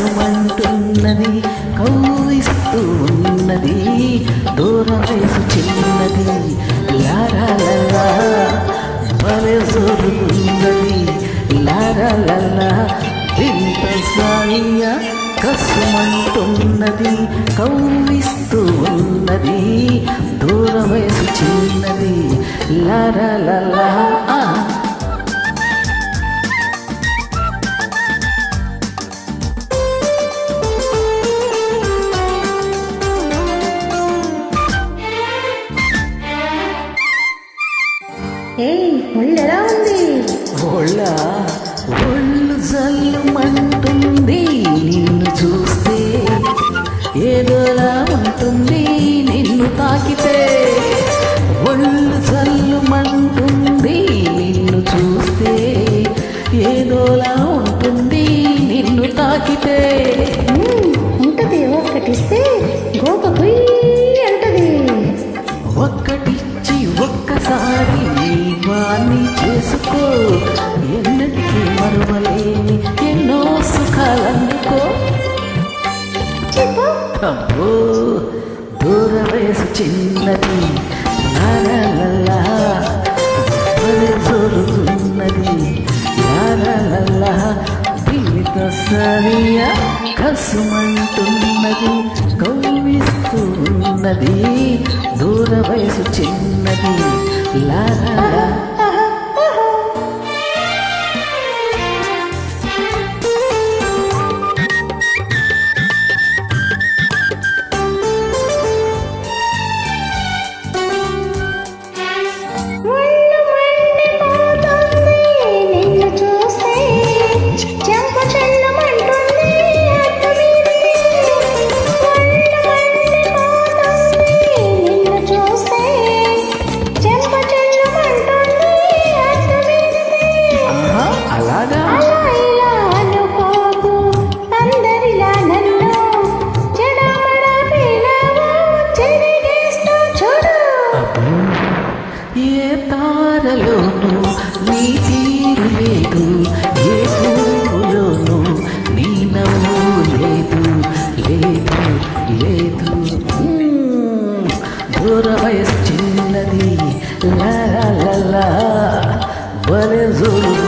కసుమంటున్నది కౌగిస్తూ ఉన్నది దూర వయసు చిన్నది లారా లల్లా భలే జోరున్నది లారా లల్లా ఇంత సాయిగా కసుమంటున్నది కౌగిస్తూ ఉన్నది దూర వయసు చిన్నది లారా లల్లా ఒళ్ళెలా ఉంది? ఒళ్ళు జల్లుమంటుంది నిన్ను చూస్తే ఏదోలా ఉంటుంది నిన్ను తాకితే ఒళ్ళు జల్లుమంటుంది నిన్ను చూస్తే ఏదోలా ఉంటుంది నిన్ను తాకితే ఉంటది ఒక్కటిస్తే గోప పొయ్యి అంటది ఒక్కటిచ్చి ఒక్కసారి వాణ్ణి చేసుకో ఎన్నటికీ మరువలేని ఎన్నో సుఖాలందుకో అబ్బో దూర వయసు చిన్నది లాలా జోరుతున్నది లాలా దీనితో సరియా కసుమంటున్నది కౌగిస్తూ ఉన్నది దూర వయసు చిన్నది లాలా ఏ తారలోనూ నీ తీరు లేదు ఏ పువ్వులోనూ నీ నవ్వు లేదు లేదు లేదు దూర వయసు చిన్నది లా లా భలే జోరు